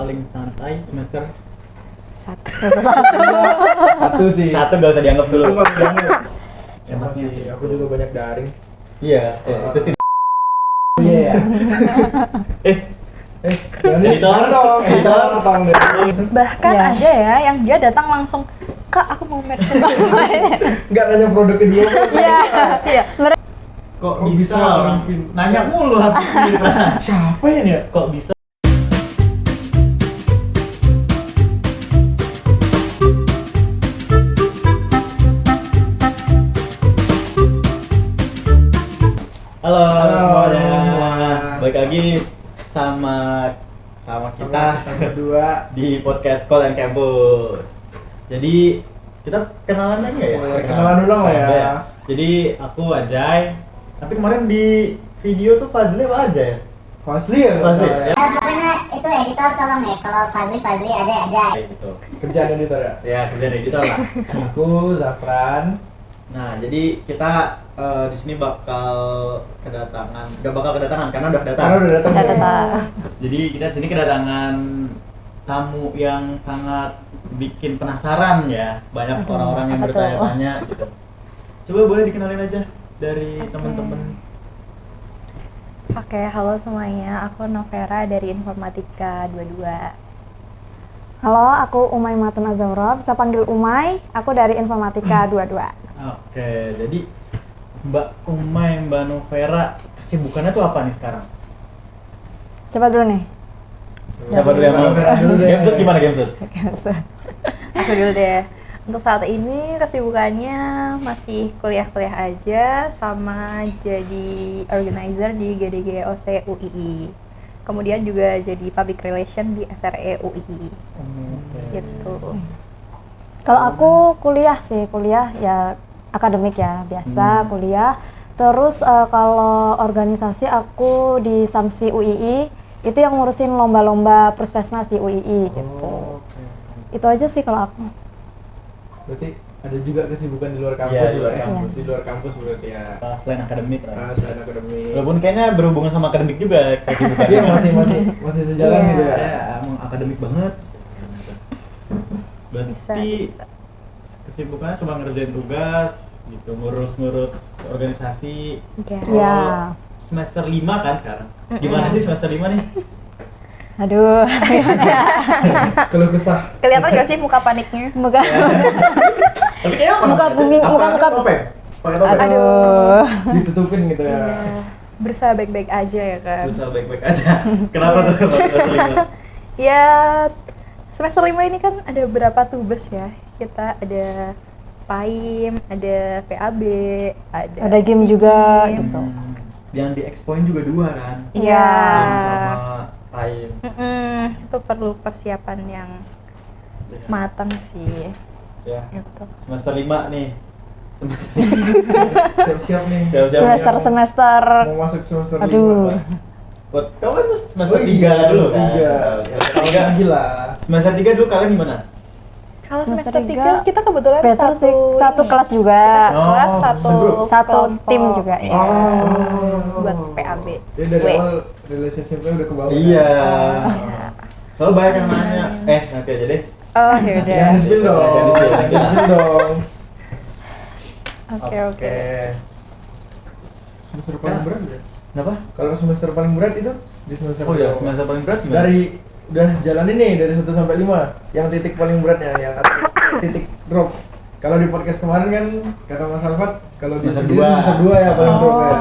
paling santai semester Satu sih. satu gak usah dianggap dulu. Aku nggak dianggap. Sama Emang sih, aku juga banyak daring. Iya, itu sih. Iya. Jangan Editor. dong, editor tolong deh. Bahkan Iya. ada ya yang dia datang langsung, Kak aku mau merchandise. Enggak nanya produk kedua. Iya. Iya. Kok Kok bisa bisa orang nanya mulu habis ini perasaan. Siapa ya nih? Kok bisa? Halo, Halo semuanya. semua. Balik lagi sama kita Yang kedua. di podcast Call and Campus. Jadi kita kenalan aja ya? Boleh, kenalan dulu lah ya. Ada Jadi aku Ajay. Tapi kemarin di video tuh Fazli apa Ajay ya? Fazli ya? Fazli. Ya. Pokoknya itu editor tolong ya, kalau Fazli aja. Kayak gitu. Kerjaan editor ya? Ya kerjaan editor lah. Aku Zafran. Nah, jadi kita di sini udah bakal kedatangan karena udah datang. Karena udah datang. Udah datang. Jadi kita di sini kedatangan tamu yang sangat bikin penasaran ya. Banyak orang-orang yang apa tuh? bertanya-tanya gitu. Coba boleh dikenalin aja dari teman-teman. Oke, halo semuanya. Aku Novera dari Informatika 22. Halo, aku Umay Matun Azamra, bisa panggil Umay. Aku dari Informatika 22. Oke, jadi Mbak Umay, Mbak Novera, kesibukannya tuh apa nih sekarang? Coba dulu nih. Siapa dulu yang mau? Dulu deh. Gamesut gimana Gamesut? Aku dulu deh. Untuk saat ini kesibukannya masih kuliah-kuliah aja sama jadi organizer di GDG-OC UII. Kemudian juga jadi public relation di SRE UII. Gitu. Kalau aku kuliah ya akademik ya, biasa kuliah. Terus kalau organisasi aku di Samsi UII, itu yang ngurusin lomba-lomba Puspesnas di UII gitu. Oke. Itu aja sih kalau aku. Berarti ada juga kesibukan di luar kampus Iya, di luar ya? kampus. Di luar kampus berarti ya. Selain akademik lah. Selain akademik. Walaupun kayaknya berhubungan sama akademik juga kesibukannya. Iya masih sejalan Iya. gitu ya. Ya, emang akademik banget. Berarti Bisa. kesibukannya cuma ngerjain tugas gitu, ngurus organisasi. Ya. Ya. Semester 5 kan sekarang. Gimana sih semester 5 nih? Aduh, Keluh kesah. Kelihatan gak sih muka paniknya? muka. Tapi kayaknya apa? Muka bumi, muka. topeng. Pakai topeng. Aduh. Ditutupin gitu ya. Ya, berusaha baik-baik aja ya kan. Berusaha baik-baik aja. Kenapa tuh semester 5? Ya, semester 5 ini kan ada berapa tugas ya? Kita ada PAIM, ada PAB, Ada game juga Tim. gitu. Yang di Expoin juga 2 kan? Iya. Game sama lain. Itu perlu persiapan yang matang sih. Ya. Gitu. Semester 5 nih. Semester Siap-siap nih. siap-siap. Semester Mau masuk semester Aduh. 5. Buat kamu kan semester Oh 3 iya, dulu kan? tiga. Semester 3. Gila. Semester 3 dulu kalian gimana? Kalau Semester semester 3 3 kita kebetulan better sih, satu ini. kelas juga. Kita satu kelas, Oh, satu satu kelompok. tim juga, ya. Oh. Buat PAB. Jadi dari W. awal relationship-nya udah ke bawah. Iya. Oh. Soalnya banyak yang nanya. Nanti aja deh. Oh, yaudah. Jangan di-spill dong. Jangan di-spill, Jangan di-spill dong. Oke. Semester paling berat ya? Kenapa? Kalau semester paling berat itu di semester Oh iya, berapa? semester paling berat gimana? Dari udah jalanin nih dari 1 sampai 5. Yang titik paling beratnya yang atau titik drop. Kalau di podcast kemarin kan kata Mas Alfat kalau di Semester sendiri dua. semester 2 ya paling drop ya.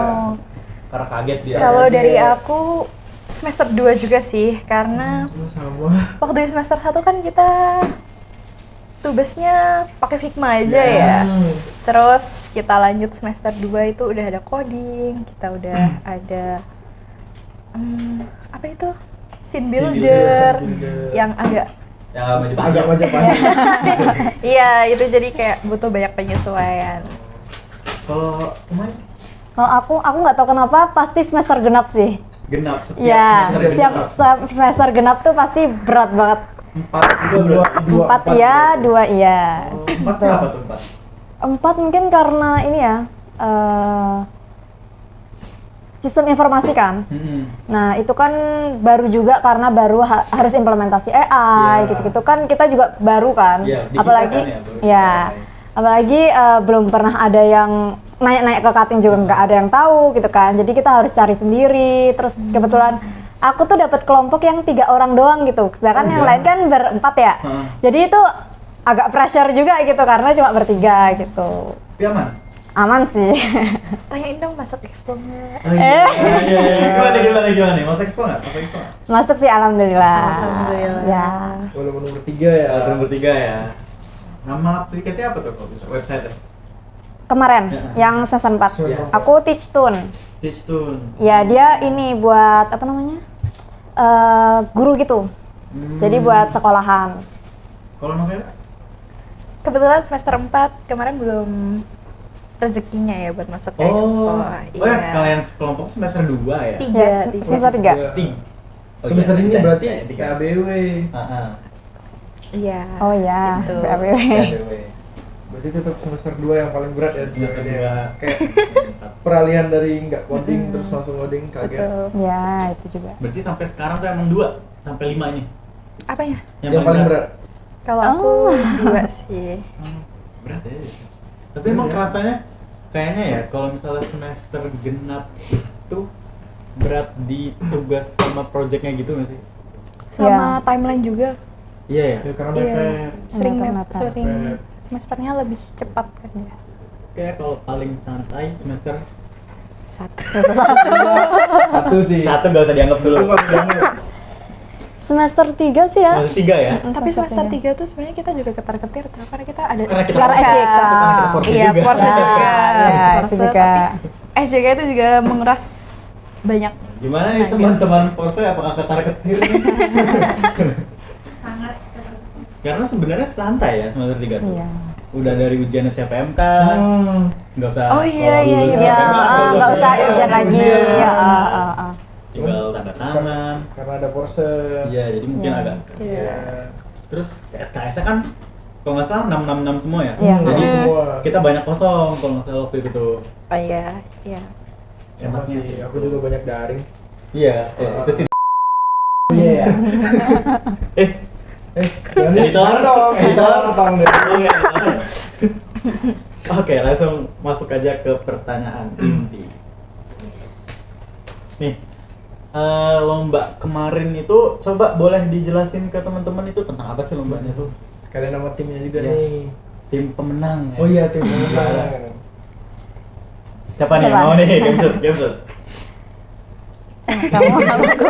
Karena kaget dia. Kalau Iya. dari aku semester 2 juga sih, karena Lu sama. waktu di semester 1 kan kita tugasnya pakai Figma aja ya. Terus kita lanjut semester 2 itu udah ada coding, kita udah ada apa itu? Scene builder yang agak Yang agak Agak maju Majapahit. iya itu jadi kayak butuh banyak penyesuaian. Kalau Umay Kalau aku nggak tahu kenapa pasti semester genap sih. genap setiap Ya, semester setiap genap. semester genap tuh pasti berat banget. 4 juga berarti. 4 iya, 2 iya. Oh, 4 kenapa tuh 4? 4 mungkin karena ini ya, sistem informasi kan. Nah, itu kan baru juga karena baru harus implementasi AI gitu-gitu kan, kita juga baru kan. Apalagi apalagi belum pernah ada yang naik-naik ke cutting juga nggak ada yang tahu gitu kan. Jadi kita harus cari sendiri. Terus kebetulan aku tuh dapat kelompok yang 3 orang doang gitu. Sedangkan yang lain kan berempat ya. Jadi itu agak pressure juga gitu karena cuma bertiga gitu. Tapi Aman sih. Tanyain dong masuk expo nggak? Gimana nih? Masuk expo nggak? Masuk sih alhamdulillah. Alhamdulillah. Ya. Walaupun nomor 3 ya. Nomor 3 ya. Nama aplikasi apa tuh kalau bisa? Website? Kemarin yang semester 4. Aku Teachtune. Teachtune. Ya, dia ini buat apa namanya? Guru gitu. Jadi buat sekolahan. Kalau Novela? Kebetulan semester 4 kemarin belum rezekinya ya buat masuk ke expo. Ya, kalian sekelompok semester 2 ya? 3. Ya, semester 3. Semester ini berarti tiga. KBW. Iya. Oh ya, Gitu. BABW. Berarti tetap semester 2 yang paling berat ya Semester sebenarnya. 2. Kayak peralihan dari nggak coding terus langsung coding kaget. Betul. Ya, itu juga. Berarti sampai sekarang tuh emang 2 sampai 5 ini. Apanya? Yang paling berat. Kalau aku 2 sih. Berat ya. Tapi emang rasanya kayaknya ya kalau misalnya semester genap itu berat di tugas sama projectnya gitu nggak sih? Sama timeline juga. Iya ya. Ya karena Iya. mepet. Sering Mepet. sering semesternya lebih cepat kan ya. Kayak kalau paling santai semester 1. Satu sih. 1 nggak usah dianggap Itu dulu. nggak bilangnya. semester 3 sih ya. Semester 3 ya. Tapi semester 3 tuh sebenarnya kita juga ketar-ketir tuh karena kita ada Karena kita Sekarang SJK. SJK. Karena kita porsi Iya, juga. porsi juga. Ya, itu Porsi, juga. tapi SJK itu juga menguras banyak. Gimana nih teman-teman Porsche apakah ketar-ketir? Karena sebenarnya santai ya semester 3 tuh. Iya. Udah dari ujian CPMK, nggak usah. Oh iya, kalau iya, lulus iya. Ya, CPMK, nggak usah Iya, ujian lagi. ujian. Ya, tinggal tanda tangan. Karena ada Porsche. Iya, jadi mungkin agak. Iya. Terus SKS-nya kan kalau nggak salah 666 semua ya. Iya. Jadi semua. kita banyak kosong kalau nggak salah waktu itu tuh. Oh iya, iya. Sama sih. Aku juga banyak daring. Iya, itu sih. Iya. Editor dong, editor. tolong deh. Oke, langsung masuk aja ke pertanyaan inti. Nih, lomba kemarin itu coba boleh dijelasin ke teman-teman itu tentang apa sih lombanya tuh? Sekalian nama timnya juga Iya. nih. Tim pemenang. Ya? Oh iya, tim Juara. pemenang. Siapa nih yang Siapa? mau nih? Gamesut. Kamu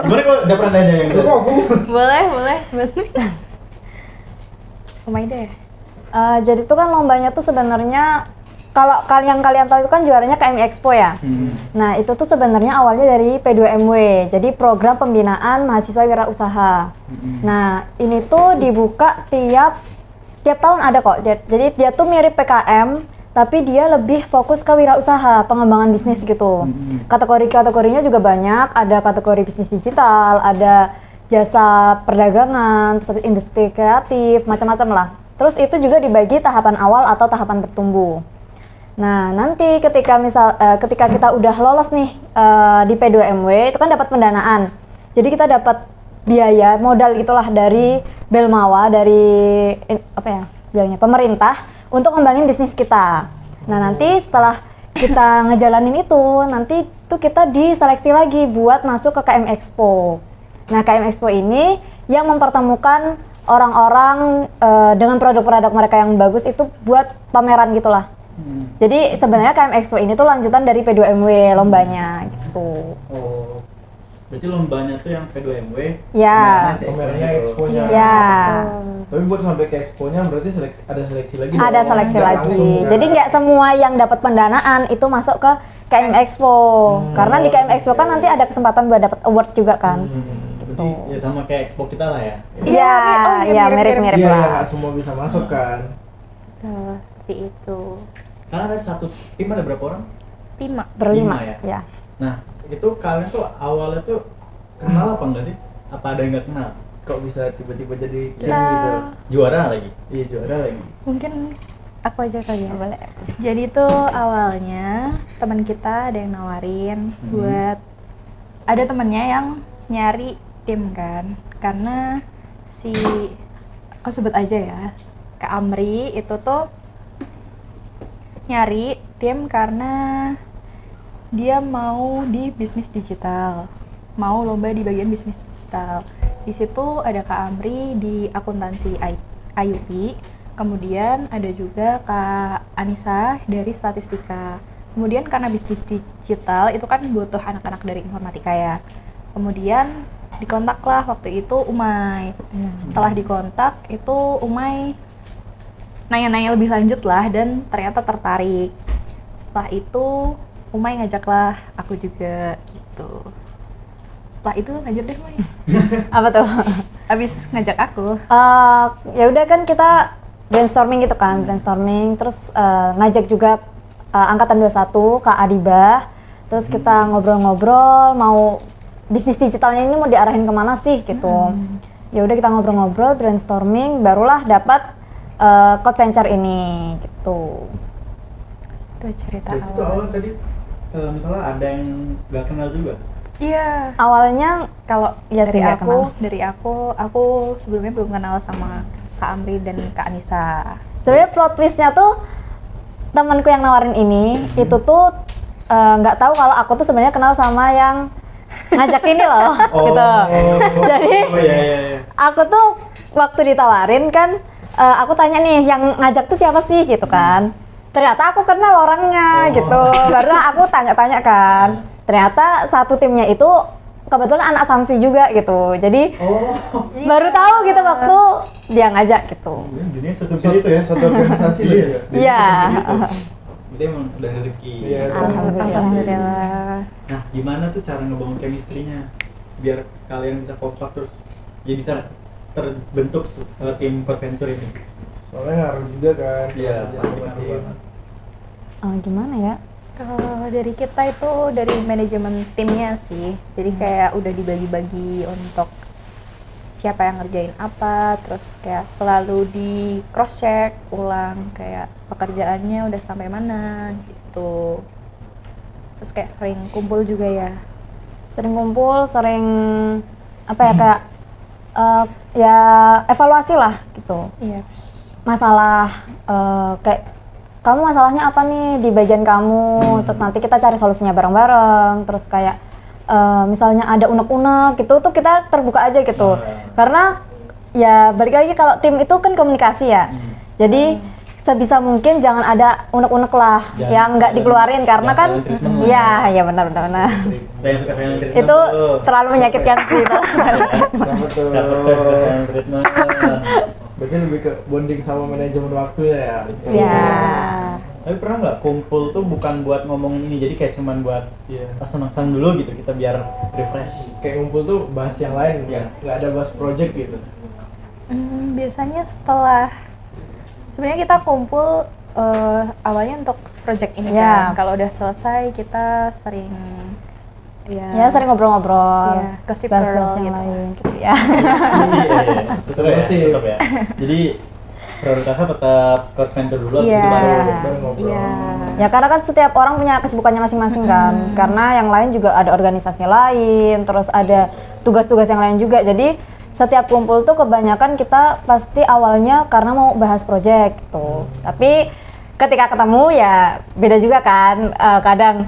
Gimana kalau Japran aja yang Kok aku? Boleh. Umaida ya? Jadi itu kan lombanya tuh sebenarnya kalau kalian tahu itu kan juaranya KMI Expo ya. Nah, itu tuh sebenarnya awalnya dari P2MW. Jadi program pembinaan mahasiswa wirausaha. Nah, ini tuh dibuka tiap tahun ada kok. Jadi dia tuh mirip PKM, tapi dia lebih fokus ke wirausaha, pengembangan bisnis gitu. Kategori-kategorinya juga banyak, ada kategori bisnis digital, ada jasa perdagangan, terus industri kreatif, macam-macam lah. Terus itu juga dibagi tahapan awal atau tahapan bertumbuh. Nah, nanti ketika kita udah lolos nih di P2MW, itu kan dapat pendanaan. Jadi kita dapat biaya modal gitulah dari Belmawa, dari bilangnya pemerintah untuk ngembangin bisnis kita. Nah, nanti setelah kita ngejalanin itu, nanti tuh kita diseleksi lagi buat masuk ke KM Expo. Nah, KM Expo ini yang mempertemukan orang-orang dengan produk-produk mereka yang bagus itu buat pameran gitulah. Jadi sebenarnya KM Expo ini tuh lanjutan dari P2MW lombanya gitu. Oh, berarti lombanya tuh yang P2MW. Ya. Pamerannya expo-nya. Ya. Tapi buat sampai ke expo-nya berarti ada seleksi lagi. Ada dong. seleksi Nggak lagi. langsung kan? Jadi nggak semua yang dapat pendanaan itu masuk ke KM Expo. Karena di KM Expo kan nanti ada kesempatan buat dapat award juga kan. Berarti ya sama kayak expo kita lah ya. Iya, iya mirip-mirip Iya, lah. nggak semua bisa masuk kan. Tuh, seperti itu. Karena ada satu tim ada berapa orang? 5. Berlima Lima ya? ya. Nah, itu kalian tuh awalnya tuh kenal apa enggak sih? Apa ada yang nggak kenal? Kok bisa tiba-tiba jadi tim Ya. gitu? Juara lagi. Iya, juara lagi. Mungkin Aku aja kali ya. Boleh. Jadi tuh awalnya teman kita ada yang nawarin buat ada temennya yang nyari tim kan, karena si aku sebut aja ya, Kak Amri itu tuh nyari tim karena dia mau di bisnis digital, mau lomba di bagian bisnis digital. Di situ ada Kak Amri di akuntansi IUP, kemudian ada juga Kak Anissa dari statistika. Kemudian karena bisnis digital itu kan butuh anak-anak dari informatika ya. Kemudian dikontaklah waktu itu Umay. Setelah dikontak itu Umay nanya-nanya lebih lanjut lah dan ternyata tertarik. Setelah itu Umay ngajaklah aku juga gitu. Setelah itu lanjut deh Umay. Apa tuh? Abis ngajak aku. Ya udah kan kita brainstorming gitu kan, brainstorming terus ngajak juga angkatan 21 Kak Adibah. Terus kita ngobrol-ngobrol mau bisnis digitalnya ini mau diarahin kemana sih gitu. Ya udah kita ngobrol-ngobrol, brainstorming, barulah dapat Code Venture ini gitu. Itu cerita Jadi itu awal. awal tadi misalnya ada yang nggak kenal juga. Iya. Awalnya Kalau Iya sih, nggak kenal. dari aku sebelumnya belum kenal sama Kak Amri dan Kak Anissa. sebenarnya plot twistnya tuh temanku yang nawarin ini itu tuh nggak tahu kalau aku tuh sebenarnya kenal sama yang ngajak ini loh gitu. Jadi Oh iya. aku tuh waktu ditawarin kan aku tanya nih yang ngajak tuh siapa sih gitu kan. Ternyata aku kenal orangnya gitu. Baru aku tanya-tanya kan. Ternyata satu timnya itu kebetulan anak Samsi juga gitu. Jadi baru tahu gitu waktu dia ngajak gitu. Jadi sesempit itu ya. Satu organisasi lah ya. Iya. Itu emang udah rezeki. Iya, Alhamdulillah. Nah, gimana tuh cara ngebangun chemistry-nya biar kalian bisa kompak terus ya bisa terbentuk tim Code Venture ini? Soalnya ngaruh juga kan. Iya, kerja pasti sama ngaruh tim. banget. Gimana ya? Kalau dari kita itu dari manajemen timnya sih. Jadi kayak udah dibagi-bagi untuk siapa yang ngerjain apa, terus kayak selalu di cross check ulang kayak pekerjaannya udah sampai mana gitu. Terus kayak sering kumpul juga ya. Sering kumpul, sering apa ya kayak ya evaluasi lah gitu. Iya. Masalah kayak kamu masalahnya apa nih di bagian kamu, terus nanti kita cari solusinya bareng-bareng. Terus kayak misalnya ada unek-unek gitu tuh kita terbuka aja gitu. Karena ya balik lagi kalau tim itu kan komunikasi ya. Jadi sebisa mungkin jangan ada unek-unek lah Jangan yang nggak dikeluarin karena kan silent treatment lah. iya ya benar. Saya suka silent treatment Itu tuh. terlalu menyakitkan sih. Siapa tuh? Siapa tuh suka silent treatment? Berarti lebih ke bonding sama manajemen waktunya ya. Ya. Tapi pernah nggak kumpul tuh bukan buat ngomongin ini, jadi kayak cuman buat Iya. senang-senang dulu gitu, kita biar refresh. Kayak ngumpul tuh bahas yang lain, Iya. nggak ada bahas project gitu. Biasanya setelah sebenarnya kita kumpul awalnya untuk project ini Ya. kan. Kalau udah selesai kita sering Ya sering ngobrol-ngobrol, Iya, gossip bahas-bahas girl yang gitu. lain gitu ya. Iya, tetap ya, Masih. tetap ya. Jadi prioritasnya tetap Code Venture dulu, habis Iya. itu baru baru ngobrol. Iya. Ya karena kan setiap orang punya kesibukannya masing-masing kan. Karena yang lain juga ada organisasi lain, terus ada tugas-tugas yang lain juga. Jadi setiap kumpul tuh kebanyakan kita pasti awalnya karena mau bahas project gitu. Tapi ketika ketemu ya beda juga kan. Kadang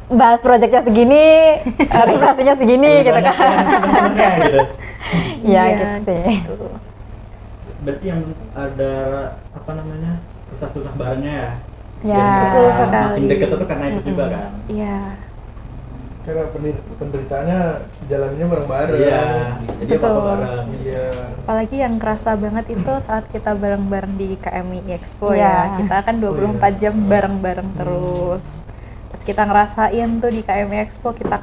bahas projectnya segini, refreshingnya segini gitu banyak kan. yang seneng-senengnya gitu. Iya gitu sih. gitu. Berarti yang ada apa namanya susah-susah barengnya ya. Ya. Biar Betul merasa sekali. makin deket itu karena itu juga kan. Iya. Karena penderitaannya jalannya bareng-bareng. Iya. Jadi apa Betul. bareng. Iya. Apalagi yang kerasa banget itu saat kita bareng-bareng di KMI Expo Iya. ya. Kita kan 24 jam bareng-bareng terus. Terus kita ngerasain tuh di KMI Expo kita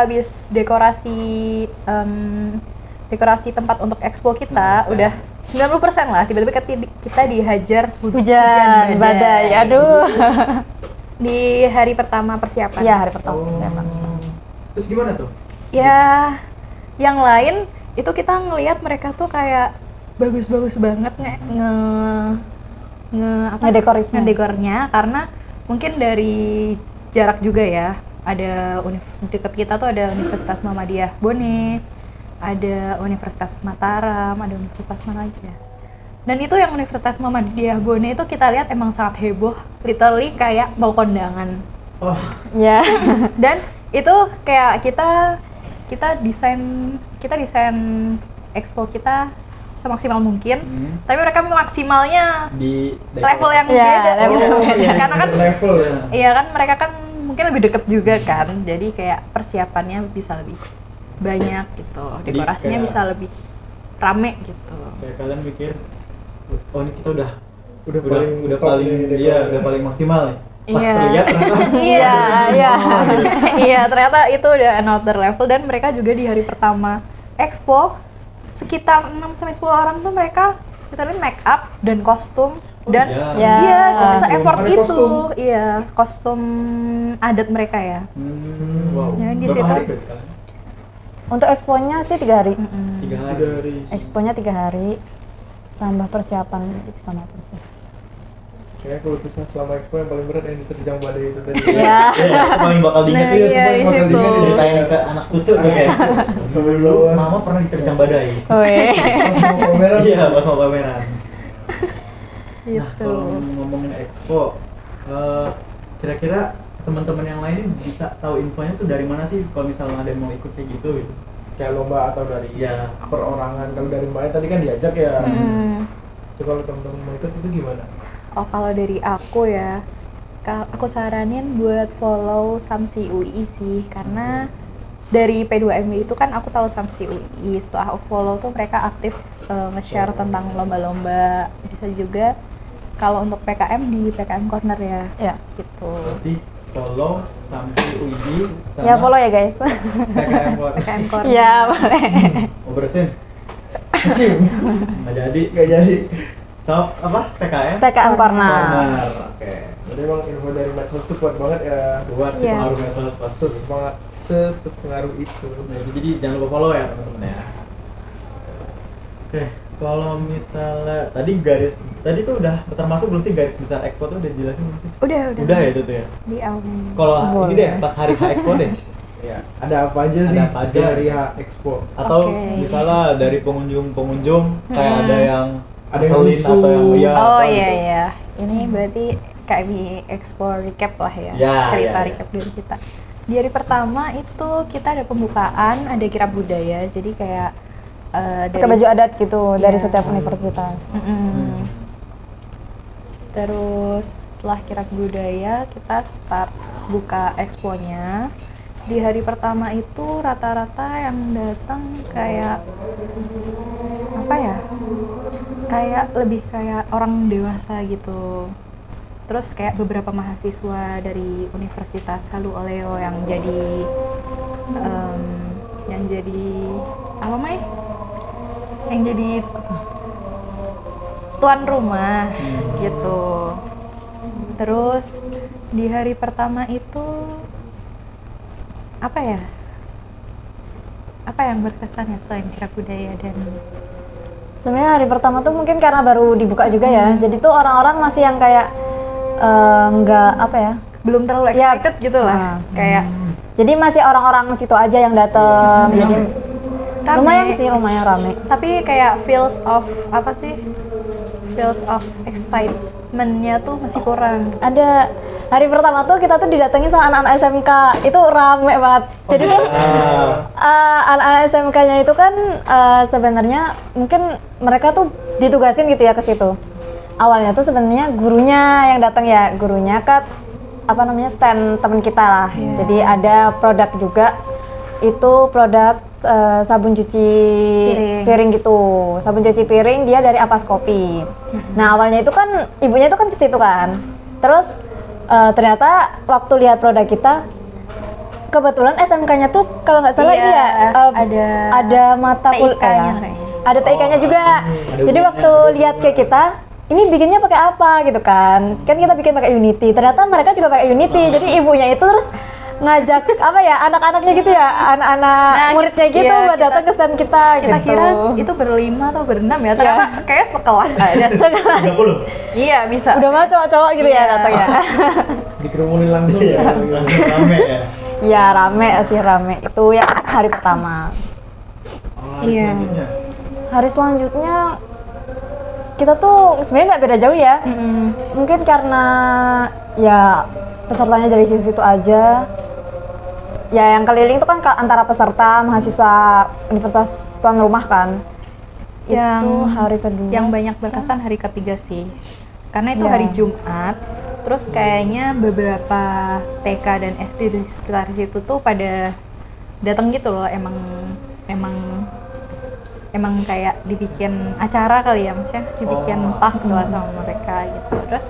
habis dekorasi dekorasi tempat untuk expo kita udah 90% lah, tiba-tiba kita dihajar Hujan, badai, aduh. di hari pertama persiapan. Iya hari pertama persiapan. Terus gimana tuh? Ya, yang lain itu kita ngelihat mereka tuh kayak bagus-bagus banget ngedekornya karena mungkin dari jarak juga ya. Ada dekat kita tuh ada Universitas Muhammadiyah Bone, ada Universitas Mataram, ada universitas mana lagi ya. Dan itu yang Universitas Muhammadiyah Bone itu kita lihat emang sangat heboh, literally kayak mau kondangan. Oh, Ya. Dan itu kayak kita desain expo kita semaksimal mungkin, tapi mereka maksimalnya Di level yang Ya, beda level gitu. yang beda. Karena kan level ya. iya kan mereka kan mungkin lebih deket juga kan, jadi kayak persiapannya bisa lebih banyak gitu, dekorasinya kayak- bisa lebih rame gitu. Kayak kalian mikir, oh ini kita udah Udah top paling nih iya dekornya. udah paling maksimal nih. Pas Iya. terlihat ternyata Iya, iya. oh, gitu. Iya, ternyata itu udah another level dan mereka juga di hari pertama expo sekitar 6-10 orang tuh mereka literally make up dan kostum dan iya. dia Ya. se-effort Ada itu. kostum. Iya, kostum adat mereka ya. Wow. Ya, di Berapa situ- hari berarti kalian? Untuk expo-nya sih 3 hari. 3 hari. 3 hari. Expo-nya 3 hari. Tambah persiapan segala macam sih. Kayaknya kalau bisa selama expo yang paling berat yang diterjang badai itu tadi. Ya. Iya, itu paling bakal diingat Nah, itu iya, paling di bakal situ. diingat ceritain ke anak cucu tuh kayak Sampai dulu bawah. mama pernah diterjang badai. Weh. Pas mau pameran. Iya, pas mau pameran. Nah, Gitu. kalau ngomongin expo, kira-kira teman-teman yang lain bisa tahu infonya tuh dari mana sih kalau misalnya ada yang mau ikut kayak gitu gitu? Kayak lomba atau dari Iya. perorangan. Kalau dari Mbak tadi kan diajak ya. Mm. Itu kalau teman-teman mau ikut itu gimana? Oh, kalau dari aku ya, aku saranin buat follow Samsi UI sih, karena dari P2MB itu kan aku tahu Samsi UI. Setelah aku follow tuh mereka aktif nge-share tentang lomba-lomba. Bisa juga kalau untuk PKM di PKM Corner ya, Ya. gitu. Berarti follow Samsi UID sama Ya follow ya guys. PKM Corner. PKM Corner. Ya boleh. Mau bersin? Kecil. Nggak jadi. Gak jadi. So, apa? PKM? PKM Corner. Corner. Oke. Jadi emang info dari medsos itu kuat banget ya. Buat si Yes. pengaruh medsos pasti. Sepengaruh itu. Nah, jadi jangan lupa follow ya teman-teman ya. Oke, kalau misalnya tadi tuh udah termasuk belum sih garis besar expo tuh udah dijelasin belum sih? Udah. Udah ya itu tuh ya. Di awal. Kalau ini Boleh. deh pas hari H Expo deh. Ya, ada apa aja Ada nih apa aja? dari Expo? Atau Oke. misalnya dari pengunjung kayak ada yang Ada yang ngeselin rusuh. atau yang iya Oh apa iya gitu. iya. Ini berarti KMI Expo recap lah ya. Ya, Cerita ya, ya. recap dari kita. Di hari pertama itu kita ada pembukaan, ada kirab budaya. Jadi kayak Pakai baju adat gitu dari Iya. setiap universitas. Mm-mm. Terus setelah kirab budaya kita start buka exponya. Di hari pertama itu rata-rata yang datang kayak apa ya? Kayak lebih kayak orang dewasa gitu. Terus kayak beberapa mahasiswa dari Universitas Halu Oleo yang jadi apa Mai? Yang jadi tuan rumah gitu. Terus di hari pertama itu apa ya? Apa yang berkesan ya selain kirab budaya dan Sebenarnya hari pertama tuh mungkin karena baru dibuka juga ya. Jadi tuh orang-orang masih yang kayak nggak apa ya? belum terlalu Ya. excited gitu lah. Kayak Jadi masih orang-orang situ aja yang dateng. Jadi rame. lumayan rame. Tapi kayak feels of apa sih? Feels of excitement-nya tuh masih kurang. Ada hari pertama tuh kita tuh didatangi sama anak-anak SMK. Itu rame banget. Jadi tuh anak-anak SMK-nya itu kan sebenarnya mungkin mereka tuh ditugasin gitu ya ke situ. Awalnya tuh sebenarnya gurunya yang datang ya, gurunya ke apa namanya stand teman kita lah. Jadi ada produk juga, itu produk sabun cuci piring gitu, sabun cuci piring dia dari Ampas Kopi. Nah awalnya itu kan ibunya itu kan ke situ kan, terus ternyata waktu lihat produk kita, kebetulan SMK-nya tuh kalau nggak salah Iya, ini ya ada mata TIK-nya ya, kayaknya. ada TIK-nya juga. ada Jadi ujiannya. waktu lihat ke kita, ini bikinnya pakai apa gitu kan kita bikin pakai Unity, ternyata mereka juga pakai Unity. Jadi ibunya itu terus ngajak apa ya anak-anaknya gitu ya, anak-anak Nah, muridnya gitu iya, buat datang ke stand kita Kita gitu. kira itu berlima atau berenam ya, ternyata kayak sekelas ada. 30. Iya bisa. Udah mah cowok-cowok gitu ya Iya. datang ya. Dikerumunin langsung Iya, ya. langsung rame ya. Iya rame sih rame. Itu yang hari pertama. Oh, Iya. selanjutnya. Hari selanjutnya kita tuh sebenarnya nggak beda jauh ya. Mungkin karena ya pesertanya dari situ-situ aja. Ya yang keliling itu kan antara peserta mahasiswa Universitas Tuan Rumah kan. Yang- Itu hari kedua. Yang banyak berkesan hari ketiga sih, karena itu Iya. hari Jumat. Terus kayaknya beberapa TK dan SD di sekitar situ tuh pada datang gitu loh. Emang kayak dibikin acara kali ya, maksudnya dibikin tas lah sama mereka gitu. Terus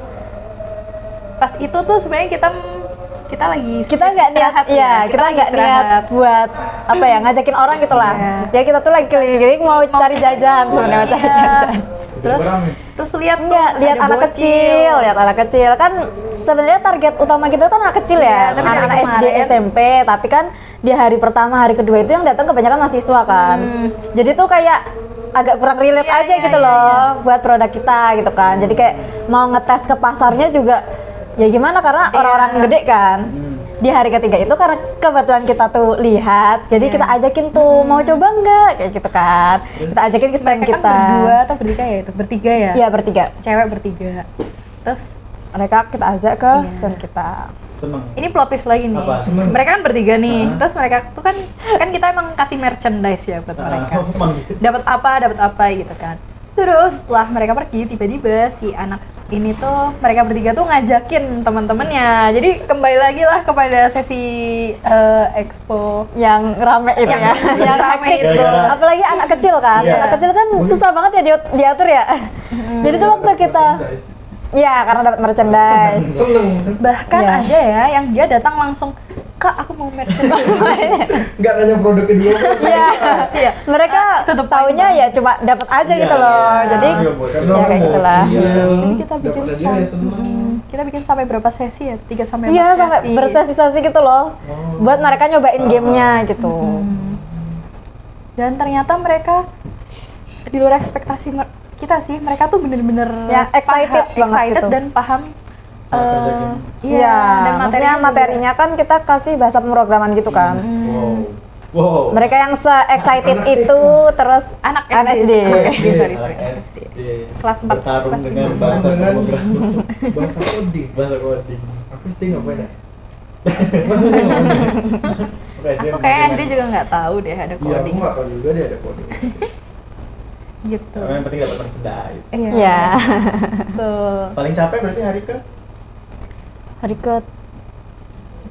pas itu tuh sebenarnya kita lagi Kita nggak niat, istirahat iya kita lagi nggak niat istirahat. buat apa ya ngajakin orang gitu lah. Iya. Ya kita tuh lagi keliling-keliling mau cari jajan sebenarnya mau cari Iya. jajan. Terus Rame. terus lihat tuh Enggak, lihat ada anak bocil. kecil, lihat anak kecil kan sebenarnya target utama kita kan anak kecil Iya, ya, tapi dari anak-anak SD, kemarin- SMP, tapi kan di hari pertama, hari kedua itu yang datang kebanyakan mahasiswa kan. Jadi tuh kayak agak kurang relate Iya, aja iya, gitu iya, loh buat produk kita gitu kan. Jadi kayak mau ngetes ke pasarnya juga ya gimana karena orang-orang gede kan. Di hari ketiga itu karena kebetulan kita tuh lihat, jadi kita ajakin tuh mau coba nggak kayak gitu kan. Kita ajakin ke stand Mereka kita. kan berdua atau bertiga ya itu? Bertiga ya? Iya bertiga. Cewek bertiga. Terus Mereka kita ajak ke Iya. stand kita. Seneng. ini plot twist lagi nih. Apa? Seneng. Mereka kan bertiga nih. Hah? Terus mereka tuh kan kita emang kasih merchandise ya buat mereka. Emang gitu. Dapat apa gitu kan. Terus setelah mereka pergi, tiba-tiba si anak ini tuh mereka bertiga tuh ngajakin teman-temannya. Jadi kembali lagi lah kepada sesi expo. Yang rame itu ya, yang rame hektik. itu. Gara-gara- Apalagi anak kecil kan, Iya. anak kecil kan susah banget ya diatur ya. Jadi tuh waktu kita, ya karena dapat merchandise. Seneng. Bahkan Iya. ada ya yang dia datang langsung, "Kak, aku mau merchandise." Enggak nanya produknya dulu. Iya, Iya. mereka Tutup taunya ya cuma dapat aja Iya, gitu loh. iya. Jadi Iya, buat Karena ya kayak gitulah. Ini kita bikin Dapat hadiah ya seneng. kita bikin sampai berapa sesi ya? 3 sampai 4 Iya sesi. sampai bersesi-sesi gitu loh, buat mereka nyobain gamenya gitu. Dan ternyata mereka di luar ekspektasi kita sih. Mereka tuh bener-bener Ya, excited banget gitu. dan paham. kerja game. Iya, dan maksudnya materinya kan kita kasih bahasa pemrograman gitu kan. Wow. Mereka yang se-excited Anak itu terus anak anak SD, SD. sorry, Anak anak SD. Kelas 4, Bertarung kelas dengan 5. bahasa Dengan pemrograman. bahasa coding. Bahasa coding. Aku SD ngapain ya? Masa sih ngapain? Aku kayak Andri juga nggak tahu deh ada Iya, aku coding nggak tahu juga deh ada coding. gitu. Yang penting dapat merchandise. Iya. Iya. Tuh. Paling capek berarti hari ke? Hari ke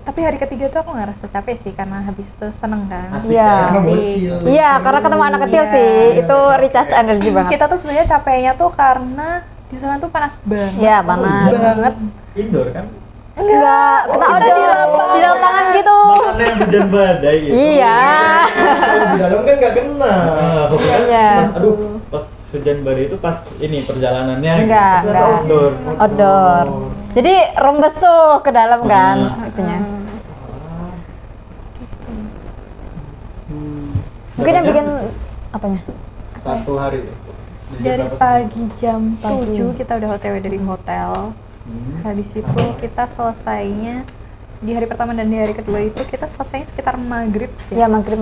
Tapi hari ketiga tuh aku nggak rasa capek sih karena habis itu seneng kan. Asik Iya. ya? Karena Asik. bocil. Iya, karena ketemu anak kecil Iya. sih, itu recharge energi banget. Kita tuh sebenarnya capeknya tuh karena di sana tuh panas banget. Iya, panas. Banget. Indoor kan? Enggak, kita kita outdoor, di lapangan. di lapangan gitu. Makanya hujan badai gitu. Iya. Kalau di dalam kan nggak kena. Iya. Pas, aduh, pas hujan badai itu pas ini perjalanannya. Enggak, gitu. enggak. Outdoor. Outdoor. Jadi rembes tuh ke dalam kan, Nah. itunya. Berapa Mungkin yang jam? bikin apanya? Satu hari. Dari Berapa pagi jam Pagi. 7 kita udah OTW dari hotel. Habis itu kita selesainya di hari pertama dan di hari kedua itu kita selesainya sekitar maghrib Iya, maghrib.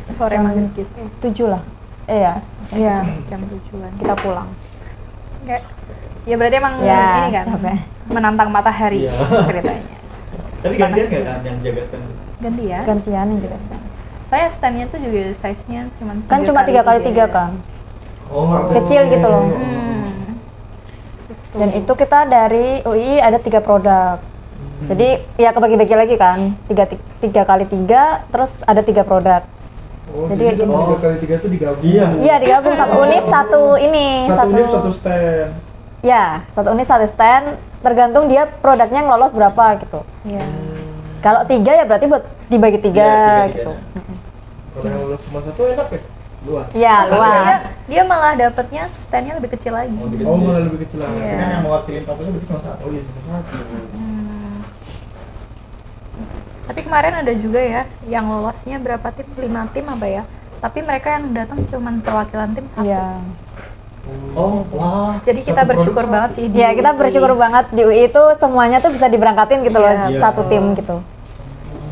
sore Jam maghrib gitu. 7 lah. Iya, Iya, jam 7-an. kita pulang. Kayak ya berarti emang Ya, ini kan capek. menantang matahari Iya. ceritanya. Tapi gantian Panas. nggak kan yang jaga stand? Ganti ya. Gantian yang juga stand. Soalnya standnya tuh juga size-nya Kan cuma 3x3 kan. Oh, nggak Kecil gitu loh. Gitu. Dan itu kita dari UI ada 3 produk. Jadi ya kebagi-bagi lagi kan, 3x3 terus ada 3 produk. Oh, Jadi jadi kayak kan gitu. 3x3 itu digabung. Iya. Iya digabung satu univ satu ini Satu univ satu stand. Ya satu univ satu stand tergantung dia produknya yang lolos berapa gitu. Iya. Kalau 3 ya berarti buat dibagi 3 Iya, gitu. Kalau yang lulus cuma satu enak ya? Luas. Iya Dia, luas. dia malah dapatnya standnya lebih kecil lagi. Oh, lebih Oh, kecil. malah lebih kecil lagi. Iya. Kan yang mewakili topiknya berarti cuma satu. Oh iya, cuma satu. Tapi kemarin ada juga ya yang lolosnya berapa tim? 5 tim apa ya? Tapi mereka yang datang cuman perwakilan tim 1. Iya. Oh, wah. Jadi kita Satu bersyukur produk banget sih di Iya, kita UI. bersyukur banget di UI itu semuanya tuh bisa diberangkatin gitu loh, Iya, satu betul. tim gitu.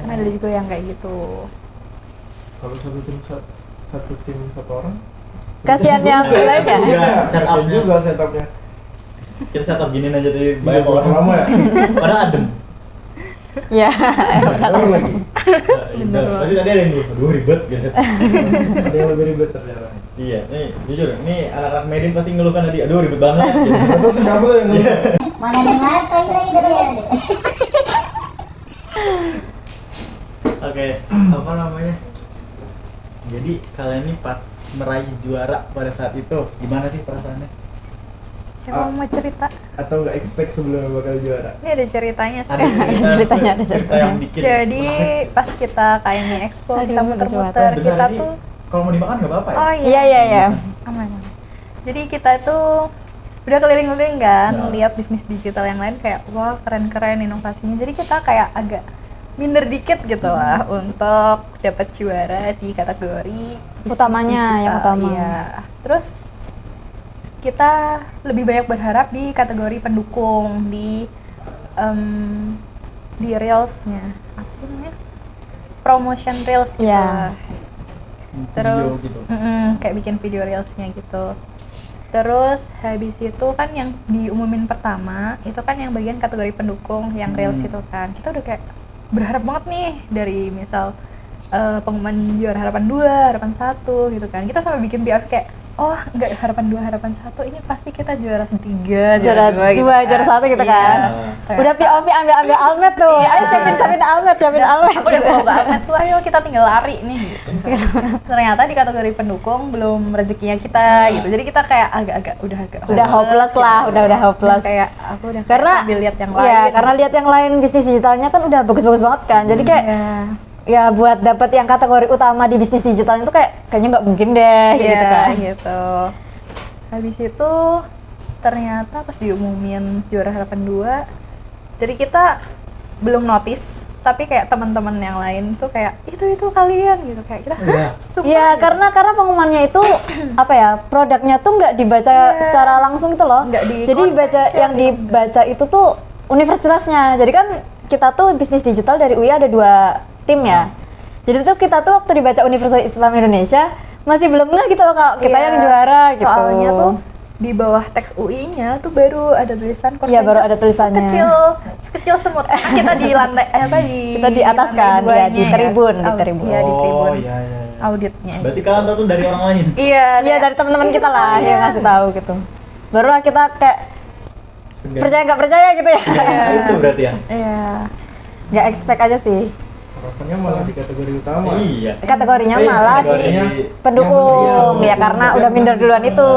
Karena ada juga yang kayak gitu. Kalau satu tim satu orang. Kasihan yang lainnya. Iya, Kasihan setupnya. juga setupnya. Kita setup giniin aja tadi Banyak banyak orang orang. lama ya. Padahal adem. Iya. Orang lagi. Tapi tadi ada yang dulu, aduh ribet gitu. Ada yang lebih ribet ternyata. Iya, nih jujur, nih anak-anak Medin pasti ngeluhkan tadi, aduh ribet banget. Gitu. Atau tuh siapa tuh yang Iya. ngomong? Mana dengar kali lagi dulu ya. Oke, apa namanya? Jadi kalian nih pas meraih juara pada saat itu, gimana sih perasaannya? Siapa mau cerita? Atau nggak expect sebelumnya bakal juara? Ini ada ceritanya sih. Ada cerita, ceritanya, ada cerita ceritanya. yang bikin. Jadi pas kita kayaknya expo, Aduh, kita muter-muter, Benar, kita ini tuh kalau mau dimakan nggak apa-apa ya? oh Iya, iya, iya. aman. Jadi kita tuh udah keliling-keliling kan, Nah. lihat bisnis digital yang lain kayak wah keren-keren inovasinya. Jadi kita kayak agak minder dikit gitu lah untuk dapat juara di kategori bisnis Utamanya, yang digital. utama. Iya. Terus kita lebih banyak berharap di kategori pendukung di reelsnya apa sih namanya, promotion reels gitu. Iya. Video gitu. Kayak bikin video reelsnya gitu. Terus habis itu kan yang diumumin pertama itu kan yang bagian kategori pendukung yang reels itu kan, kita udah kayak berharap banget nih dari misal pengumuman juara harapan 2, harapan 1 gitu kan, kita sampai bikin BF kayak oh enggak harapan 2, harapan 1 ini pasti kita juara 3, Juara 2, juara 1 gitu kan. Iya. Udah POV ambil almet tuh. Ayo siapin almet, siapin almet. Aku udah bawa ke Almet tuh, ayo kita tinggal lari nih gitu. Ternyata di kategori pendukung belum rezekinya kita gitu, jadi kita kayak agak Udah hopeless lah, udah hopeless. Kayak aku udah kayak Karena sambil lihat yang lain. Iya, karena lihat yang lain bisnis digitalnya kan udah bagus-bagus banget kan. Jadi kayak Iya. ya buat dapat yang kategori utama di bisnis digitalnya itu kayaknya nggak mungkin deh gitu kan. gitu. Habis itu ternyata pas diumumin juara harapan 2, jadi kita belum notice, tapi kayak teman-teman yang lain tuh kayak itu kalian gitu, kayak kita Iya. sumpah Iya, gitu. karena pengumumannya itu apa ya, produknya tuh nggak dibaca Iya. secara langsung gitu loh. Nggak di Jadi convention yang gitu, dibaca itu tuh universitasnya. Jadi kan kita tuh bisnis digital dari UI ada 2 tim ya. Jadi tuh kita tuh waktu dibaca Universitas Islam Indonesia masih belum ngeh gitu loh kalau kita Iya. yang juara gitu. Soalnya tuh di bawah teks UI-nya tuh baru ada tulisan Iya, baru ada tulisannya. sekecil semut. Kita di lantai Kita di atas lantai kan, duanya ya, di tribun, di tribun. Iya, di tribun. Oh, iya, iya. Auditnya. Berarti kalian tahu tuh dari orang lain. Iya, Iya, dari teman-teman kita lah yang ngasih tahu gitu. Baru lah kita kayak Segan. percaya nggak percaya gitu ya. Nah, itu berarti ya. Iya. Nggak expect aja sih. Harapannya malah di kategori utama. Iya. Kategorinya Iya, malah kategorinya di pendukung yang ya karena udah minder duluan itu.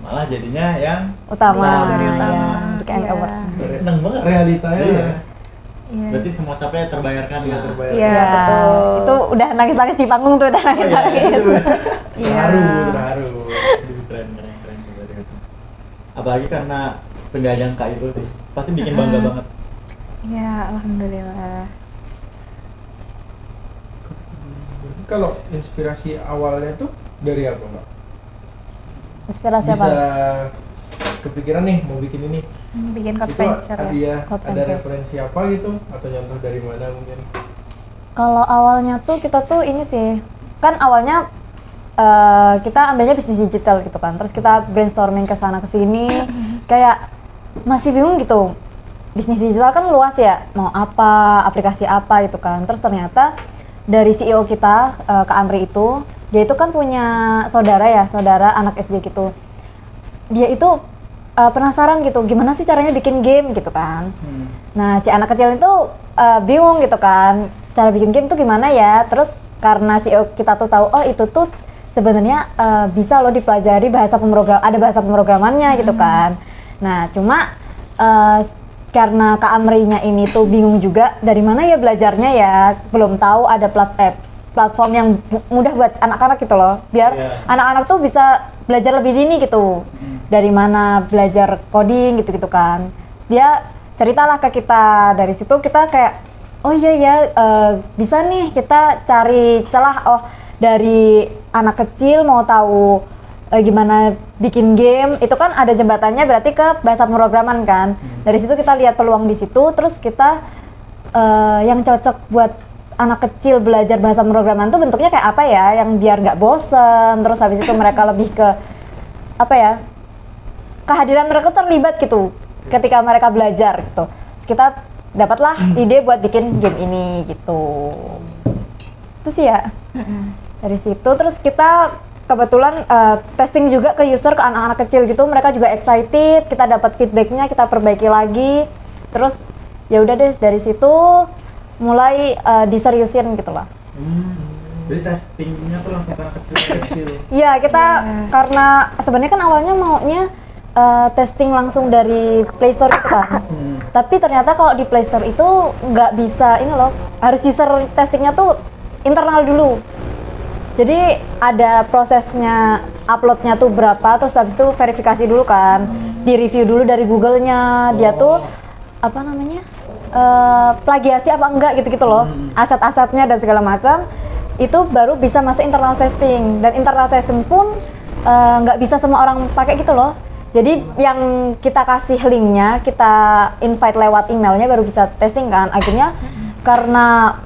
Malah jadinya yang Utama. Kategori utama. Ya, di KM Iya. Award. seneng banget. Realitanya Iya. Iya. Berarti semua capek terbayarkan Iya, ya. terbayar. Iya, Ya, betul. itu udah nangis-nangis di panggung tuh, udah Oh, iya, nangis-nangis. itu. Iya. Terharu. Aduh, keren coba deh itu. Apalagi karena nggak nyangka itu sih. Pasti bikin bangga banget. Iya, alhamdulillah. Kalau inspirasi awalnya tuh dari apa, Mbak? Inspirasi Bisa apa? kepikiran nih mau bikin ini. Bikin code Itu venture ya. dia Code ada venture. referensi apa gitu atau contoh dari mana mungkin? Kalau awalnya tuh kita tuh ini sih, kan awalnya kita ambilnya bisnis digital gitu kan, terus kita brainstorming ke sana ke sini, kayak masih bingung gitu. Bisnis digital kan luas ya, mau apa, aplikasi apa gitu kan. Terus ternyata dari CEO kita, Kak Amri itu, dia itu kan punya saudara anak SD gitu. Dia itu penasaran gitu, gimana sih caranya bikin game gitu kan. Nah, si anak kecil itu bingung gitu kan, cara bikin game tuh gimana ya. Terus karena CEO kita tuh tahu, oh itu tuh sebenarnya bisa loh dipelajari ada bahasa pemrogramannya gitu kan. Nah, cuma karena Kak Amrinya ini tuh bingung juga dari mana ya belajarnya ya, belum tahu ada platform yang mudah buat anak-anak gitu loh, biar Iya. anak-anak tuh bisa belajar lebih dini gitu. Dari mana belajar coding gitu-gitu kan. Terus dia ceritalah ke kita, dari situ kita kayak oh iya ya, bisa nih kita cari celah, oh dari anak kecil mau tahu gimana bikin game, itu kan ada jembatannya berarti ke bahasa pemrograman kan. Dari situ kita lihat peluang di situ, terus kita yang cocok buat anak kecil belajar bahasa pemrograman tuh bentuknya kayak apa ya, yang biar nggak bosen, terus habis itu mereka lebih ke apa ya, kehadiran mereka terlibat gitu ketika mereka belajar gitu. Terus kita dapatlah ide buat bikin game ini gitu. Itu sih ya. Dari situ terus kita kebetulan testing juga ke user, ke anak-anak kecil gitu, mereka juga excited, kita dapat feedbacknya, kita perbaiki lagi, terus ya udah deh dari situ mulai diseriusin gitu lah. Jadi testingnya tuh langsung ke anak kecil. Iya, kita karena sebenarnya kan awalnya maunya testing langsung dari Play Store itu kan. Tapi ternyata kalau di Play Store itu nggak bisa ini loh, harus user testingnya tuh internal dulu. Jadi ada prosesnya, uploadnya tuh berapa, terus habis itu verifikasi dulu kan, di review dulu dari Google-nya, dia tuh apa namanya, plagiasi apa enggak gitu-gitu loh, aset-asetnya dan segala macam, itu baru bisa masuk internal testing. Dan internal testing pun nggak bisa semua orang pakai gitu loh. Jadi yang kita kasih linknya, kita invite lewat emailnya baru bisa testing kan. Akhirnya karena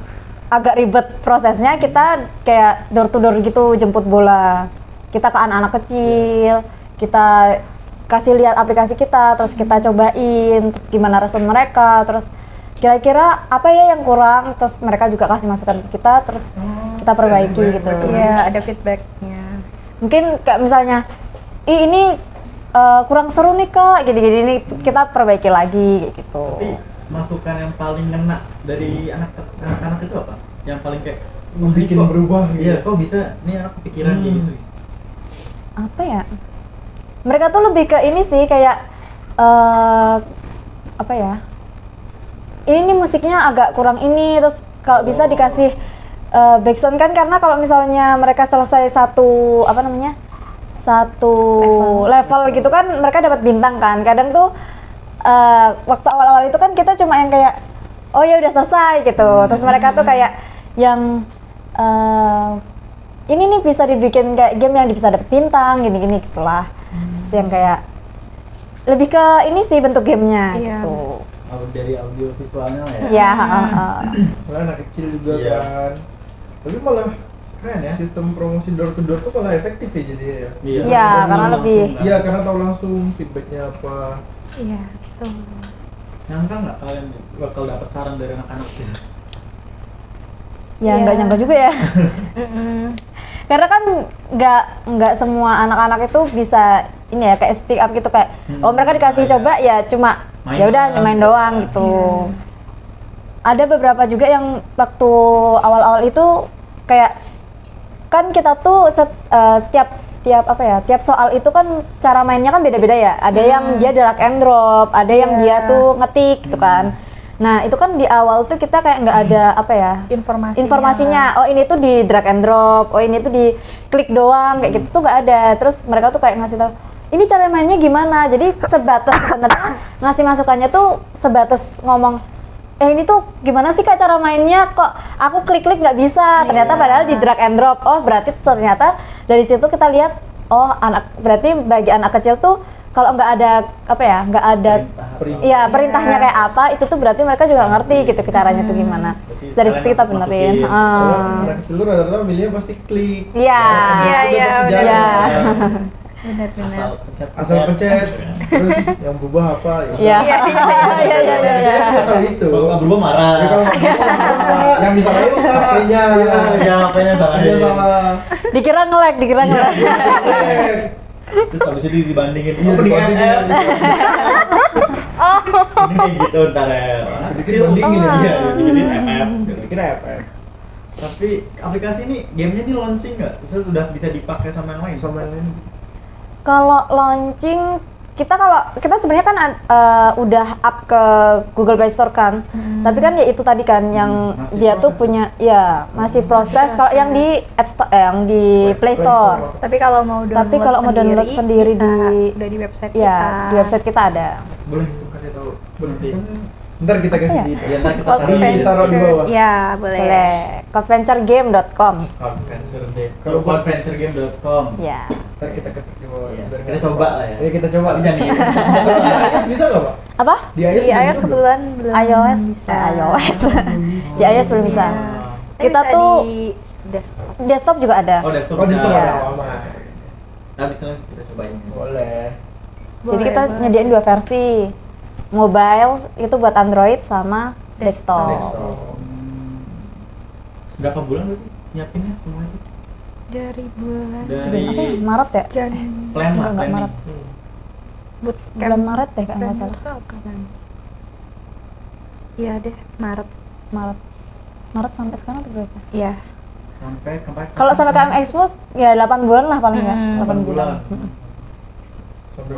agak ribet prosesnya, kita kayak door to door gitu, jemput bola. Kita ke anak-anak kecil, kita kasih lihat aplikasi kita, terus kita cobain, terus gimana respon mereka, terus kira-kira apa ya yang kurang, terus mereka juga kasih masukan ke kita, terus kita perbaiki gitu. Iya, ada feedbacknya. Mungkin kayak misalnya, ini kurang seru nih kak, gini-gini nih, kita perbaiki lagi kayak gitu. Tapi masukan yang paling ngena dari anak-anak itu apa? Yang paling kayak bikin kok- berubah gitu. Iya, kok bisa nih anak kepikiran kayak gitu. Apa ya? Mereka tuh lebih ke ini sih, kayak apa ya? Ini nih musiknya agak kurang ini, terus kalau bisa dikasih backsound kan, karena kalau misalnya mereka selesai satu apa namanya, satu level gitu kan, mereka dapat bintang kan. Kadang tuh waktu awal-awal itu kan kita cuma yang kayak oh ya udah selesai gitu, terus mereka tuh kayak yang ini nih bisa dibikin kayak game yang bisa dapet bintang gini-gini gitulah. Terus yang kayak lebih ke ini sih bentuk gamenya Iya. gitu. Dari audio visualnya lah ya. Iya. Malah anak kecil juga Iya. kan. Tapi malah Keren ya. sistem promosi door to door tuh malah efektif ya jadinya ya. Iya, karena lebih- Langsung, Iya, kan? karena tahu langsung feedbacknya apa. Iya, betul. Nyangka nggak kalian bakal dapat saran dari anak-anak gitu? Ya Iya. nggak nyangka juga ya. Karena kan nggak semua anak-anak itu bisa ini ya, kayak speak up gitu, kayak oh mereka dikasih Iya. coba ya cuma Main ya udah doang main gitu. doang gitu. Ada beberapa juga yang waktu awal-awal itu kayak kan kita tuh tiap soal itu kan cara mainnya kan beda-beda ya. Ada yang dia drag and drop, ada yang dia tuh ngetik gitu kan. Nah itu kan di awal tuh kita kayak nggak ada apa ya, informasinya. Oh ini tuh di drag and drop, oh ini tuh di klik doang kayak gitu tuh nggak ada. Terus mereka tuh kayak ngasih tahu ini cara mainnya gimana. Jadi sebatas sebenarnya ngasih masukannya tuh sebatas ngomong ini tuh gimana sih kak cara mainnya, kok aku klik-klik nggak bisa. Ternyata padahal di drag and drop. Oh berarti ternyata dari situ kita lihat oh berarti bagi anak kecil tuh kalau nggak ada apa ya, nggak ada iya perintahnya kayak apa, itu tuh berarti mereka juga ngerti gitu caranya tuh gimana. Berarti Dari situ kita kalian benerin. masukin. Soalnya anak kecil tuh rata-rata milihnya pasti klik. Iya. Iya, iya, Udah pasti udah. jalan. Benar-benar. Asal pencet, terus yang berubah apa ya? Iya. Iya iya iya. Tahu itu. Kalau nggak berubah marah. Ya, kalau nggak berubah, yang disalahin HP-nya. Iya, HP-nya salah. HP-nya salah. Dikira nge-lag. Terus habis itu dibandingin. Iya, Oh, mending dibandingin. MF. Ini kayak gitu ntar ya. Anak kecil Dibandingin ya. Iya, dibandingin MF. Kira apa? Tapi aplikasi ini, gamenya ini launching nggak? Terus udah bisa dipakai sama yang lain? Sama yang lain. Kalau launching kita sebenarnya kan udah up ke Google Play Store kan. Tapi kan ya itu tadi kan yang Masih dia tuh proses. punya ya masih proses. Kalau yang di App Store yang di Play Store. Tapi kalau mau download Tapi kalau mau download sendiri bisa di udah di website ya kita. di website kita ada. Boleh tuh kasih tahu. Boleh. Nanti. Ntar kita kasih ya? di Ya, ntar kita Code kasih taruh di bawah. Ya, boleh. Boleh. Codeventuregame.com. Kalau codeventuregame.com. Ya. Ntar kita ketik di bawah. Iya, Biar kita nggak coba salah. lah ya. Iya, kita coba. Tapi jangan di- Di iOS bisa nggak, Pak? Apa? Di iOS Di iOS bisa kebetulan belum iOS. bisa. iOS. Di iOS belum bisa. Tapi Kita bisa tuh- di desktop. Desktop juga ada. Oh, desktop. Oh, di bisa. sana Iya. ada aman. Nah, bisa langsung kita cobain. Boleh. Jadi Boleh, kita boleh. nyediain 2 versi. Mobile itu buat Android sama desktop. Desktop. Berapa bulan berarti nyiapinnya semua itu? Dari bulan Dari Apa ya? Maret ya? Jan plan lah, Enggak, planning. Maret. bootcamp. Bulan Maret deh kalau nggak salah. Itu kapan? Iya deh, Maret. Maret. Maret sampai sekarang tuh berapa? Iya. Sampai kemarin. Kalau sampai KM Expo ya 8 bulan lah paling ya. Mm, 8 bulan. Sampai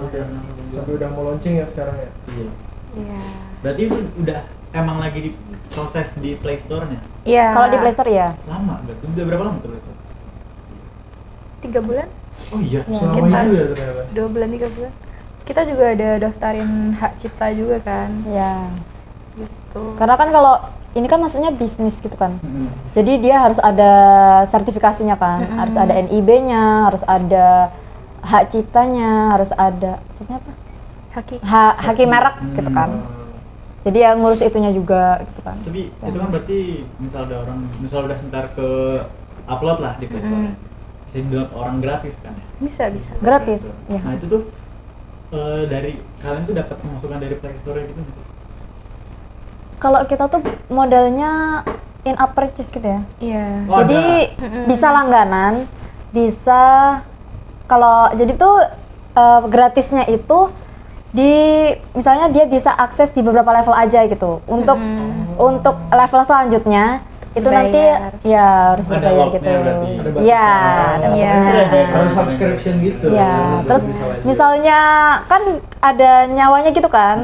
udah mau launching ya sekarang ya. Iya. Iya. Berarti itu udah emang lagi di proses di Play Store-nya. Iya. Kalau di Play Store ya. Lama berarti. Udah berapa lama tuh Play Store? 3 bulan? Oh iya, Ya. Selama Kita- itu ya ternyata. 2 bulan 3 bulan. Kita juga ada daftarin hak cipta juga kan. Ya. Gitu. Karena kan kalau ini kan maksudnya bisnis gitu kan. Mm-mm. Jadi dia harus ada sertifikasinya kan, Mm-mm. harus ada NIB-nya, harus ada hak ciptanya, harus ada maksudnya apa? Haki. Haki merek gitu kan. Jadi yang ngurus itunya juga gitu kan. Tapi itu kan berarti misal ada orang, misal udah ntar ke upload lah di Play Store. Bisa di-download orang gratis kan ya? Bisa, bisa. Gratis, ya. Nah itu tuh dari kalian tuh dapat pemasukan dari Play Store gitu nggak sih? Kalau kita tuh modelnya in app purchase gitu ya. Iya. Oh, Jadi Mm-mm. bisa langganan, bisa kalau jadi tuh gratisnya itu di misalnya dia bisa akses di beberapa level aja gitu. Untuk level selanjutnya itu nanti Bayar. ya harus Ada berbayar lock-nya gitu. berarti. Ada batasan. Iya, ada Iya. batasannya. Harus subscription gitu. Iya, terus Bisa lanjut. misalnya kan ada nyawanya gitu kan,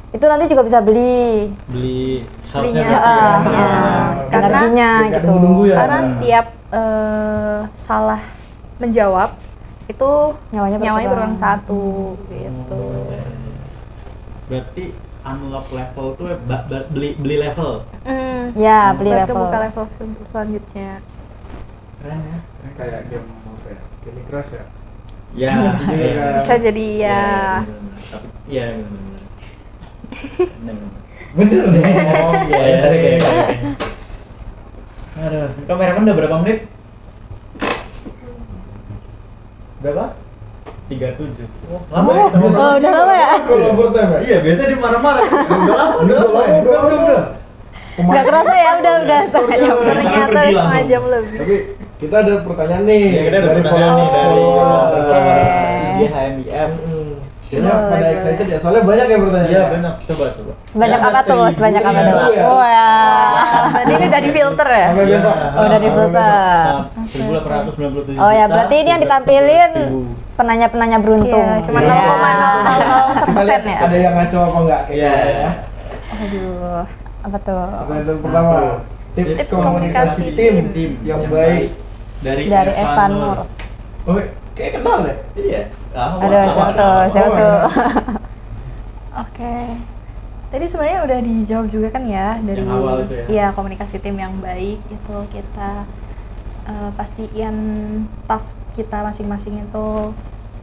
itu nanti juga bisa beli Beli Belinya. health-nya berarti ya? Iya. energinya Nggak gitu. nunggu-nunggu ya. Karena setiap salah menjawab itu Nyawanya berkurang. berkurang 1 gitu. Berarti unlock level tuh beli level. Ya, beli Buat level. kebuka level selanjutnya. Keren ya. Kayak game apa ya? Candy Crush ya. Ya, Iya. iya. Bisa jadi ya. bener-bener. Tapi iya benar-benar. Bener nih. Oh iya, iya, iya, iya. Aduh, kameramen udah berapa menit? Berapa? 37. Oh, lama ya? Oh, udah lama ya? Kalau overtime ya? Iya, biasanya dia marah-marah. Udah lama, udah lama ya? Udah. Nggak kerasa ya, udah setengah jam. Ternyata pergi setengah langsung. jam lebih. Tapi kita ada pertanyaan nih. Iya, kita ada pertanyaan nih dari Oke. IG HMIF. Kayaknya Boleh, pada boleh. excited ya, soalnya banyak yang bertanya. Iya, benar. Coba. Sebanyak Ya, apa tuh? 1000. Sebanyak apa tuh? Iya. Wah. Berarti ini udah di filter ya? Sampai besok. Oh, udah di filter. 1897. Oh ya, berarti ini yang ditampilin penanya-penanya beruntung. Iya, cuma Iya. 0,001% ya. Ada yang ngaco apa enggak? Iya. Aduh, apa tuh? Pertanyaan pertama. Tips Tips komunikasi komunikasi tim yang baik. dari Evan Nur. Oh, kayak kenal deh. Iya. Aduh, siapa tuh? Siapa tuh? Oke. Tadi sebenarnya udah dijawab juga kan ya dari Yang awal itu ya? Iya, komunikasi tim yang baik itu kita pastiin task kita masing-masing itu